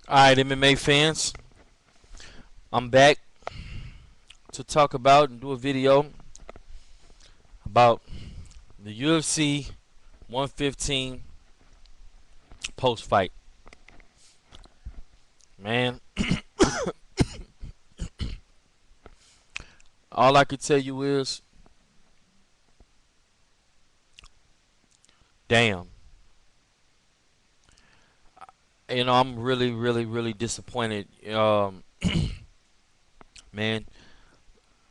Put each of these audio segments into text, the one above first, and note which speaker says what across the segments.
Speaker 1: Alright, MMA fans, I'm back to talk about and do a video about the UFC 115 post fight. Man, all I can tell you is, damn. I'm really, really, really disappointed. Man,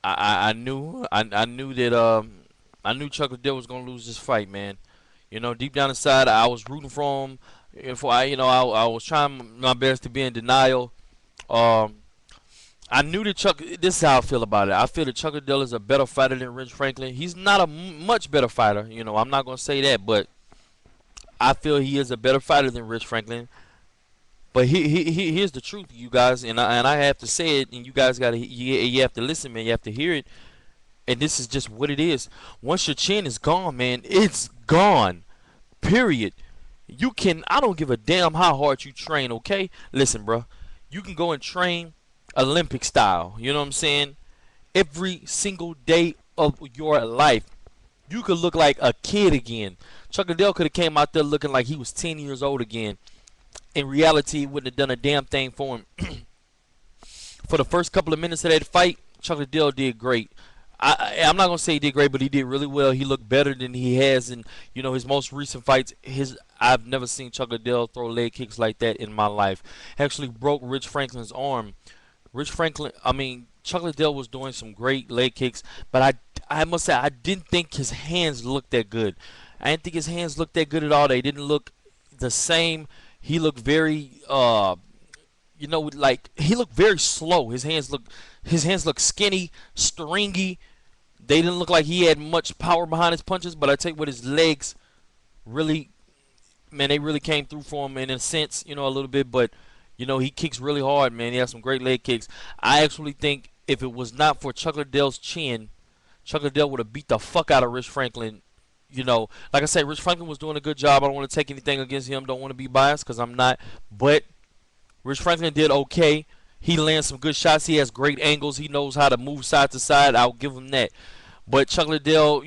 Speaker 1: I knew that I knew Chuck Liddell was gonna lose this fight, man. Deep down inside, I was rooting for him. For I was trying my best to be in denial. Um, I knew that Chuck. This is how I feel about it. I feel that Chuck Liddell is a better fighter than Rich Franklin. He's not a much better fighter. I'm not gonna say that, but I feel he is a better fighter than Rich Franklin. But here's the truth, you guys, and I have to say it, and you guys you have to listen, man. You have to hear it, and this is just what it is. Once your chin is gone, man, it's gone. Period. I don't give a damn how hard you train, okay? Listen, bro. You can go and train Olympic style. You know what I'm saying? Every single day of your life. You could look like a kid again. Chuck Liddell could have came out there looking like he was 10 years old again. In reality, he wouldn't have done a damn thing for him. For the first couple of minutes of that fight, Chuck Liddell did great. I'm not gonna say he did great, but he did really well. He looked better than he has in his most recent fights. I've never seen Chuck Liddell throw leg kicks like that in my life. Actually broke Rich Franklin's arm. Chuck Liddell was doing some great leg kicks, but I must say I didn't think his hands looked that good. I didn't think his hands looked that good at all. They didn't look the same. He looked very like he looked very slow. His hands looked skinny, stringy. They didn't look like he had much power behind his punches, but I tell you what, his legs really, man, they really came through for him in a sense, a little bit. But he kicks really hard, man. He has some great leg kicks. I actually think if it was not for Chuck Liddell's chin, Chuck Liddell would have beat the fuck out of Rich Franklin. Like I said, Rich Franklin was doing a good job. I don't want to take anything against him. Don't want to be biased because I'm not. But Rich Franklin did okay. He lands some good shots. He has great angles. He knows how to move side to side. I'll give him that. But Chuck Liddell,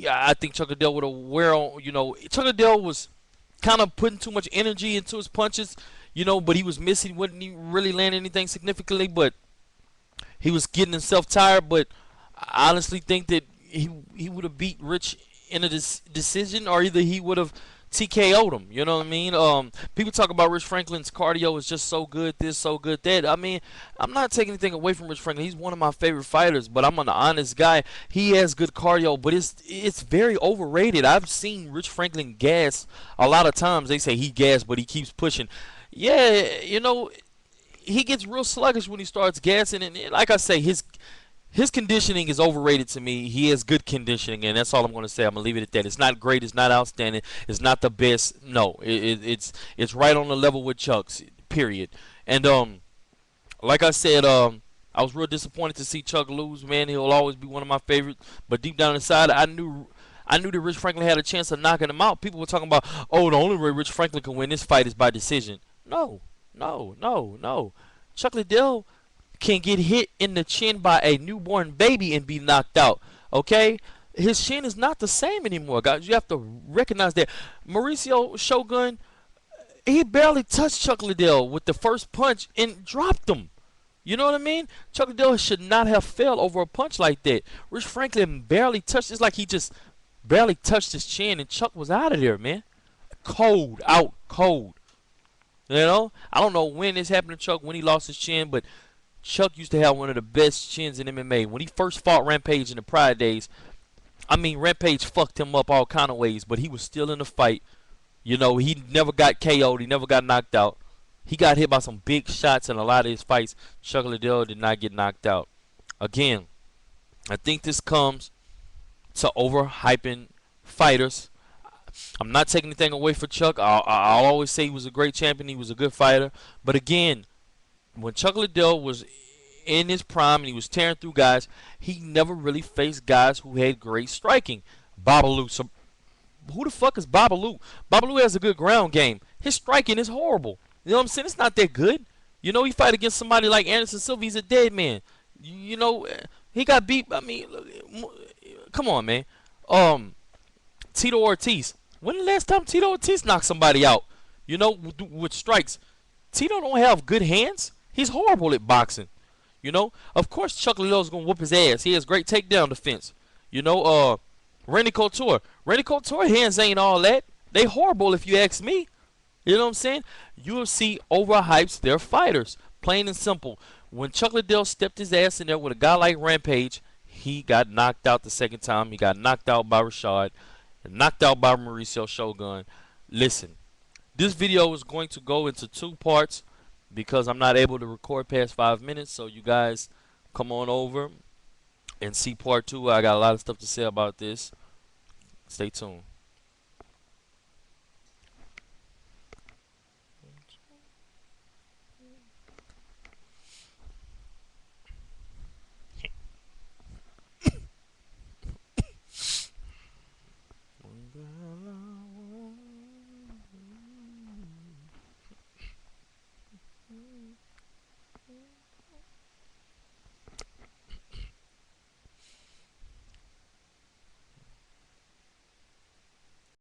Speaker 1: I think Chuck Liddell would have wear on. Chuck Liddell was kind of putting too much energy into his punches. But he was missing. Wouldn't he really land anything significantly? But he was getting himself tired. But I honestly think that he would have beat Rich in a decision, or either he would have TKO'd him. You know what I mean? People talk about Rich Franklin's cardio is just so good, this, so good, that. I mean, I'm not taking anything away from Rich Franklin. He's one of my favorite fighters, but I'm an honest guy. He has good cardio, but it's very overrated. I've seen Rich Franklin gas a lot of times. They say he gas, but he keeps pushing. Yeah, he gets real sluggish when he starts gassing, and like I say, his conditioning is overrated to me. He has good conditioning, and that's all I'm going to say. I'm going to leave it at that. It's not great. It's not outstanding. It's not the best. No, it's right on the level with Chuck's. Period. And like I said, I was real disappointed to see Chuck lose. Man, he'll always be one of my favorites. But deep down inside, I knew that Rich Franklin had a chance of knocking him out. People were talking about, oh, the only way Rich Franklin can win this fight is by decision. No, no, no, no. Chuck Liddell can get hit in the chin by a newborn baby and be knocked out. Okay? His chin is not the same anymore, guys. You have to recognize that. Mauricio Shogun, he barely touched Chuck Liddell with the first punch and dropped him. You know what I mean? Chuck Liddell should not have fell over a punch like that. Rich Franklin barely touched. It's like he just barely touched his chin and Chuck was out of there, man. Cold. Out. Cold. I don't know when this happened to Chuck, when he lost his chin, but Chuck used to have one of the best chins in MMA. When he first fought Rampage in the Pride days, Rampage fucked him up all kind of ways, but he was still in the fight. He never got KO'd. He never got knocked out. He got hit by some big shots in a lot of his fights. Chuck Liddell did not get knocked out. Again, I think this comes to overhyping fighters. I'm not taking anything away from Chuck. I'll always say he was a great champion. He was a good fighter. But again, when Chuck Liddell was in his prime and he was tearing through guys, he never really faced guys who had great striking. Babalu, who the fuck is Babalu? Babalu has a good ground game. His striking is horrible. You know what I'm saying? It's not that good. You know, he fight against somebody like Anderson Silva. He's a dead man. You know, he got beat. I mean, come on, man. Um, Tito Ortiz. When the last time Tito Ortiz knocked somebody out? You know, with strikes. Tito don't have good hands. He's horrible at boxing. You know, of course Chuck Liddell's gonna whoop his ass. He has great takedown defense. You know, Randy Couture. Randy Couture hands ain't all that. They horrible if you ask me. You know what I'm saying? UFC overhypes their fighters. Plain and simple. When Chuck Liddell stepped his ass in there with a guy like Rampage, he got knocked out the second time. He got knocked out by Rashad, and knocked out by Mauricio Shogun. Listen, this video is going to go into 2 parts because I'm not able to record past 5 minutes. So you guys come on over and see part 2. I got a lot of stuff to say about this. Stay tuned.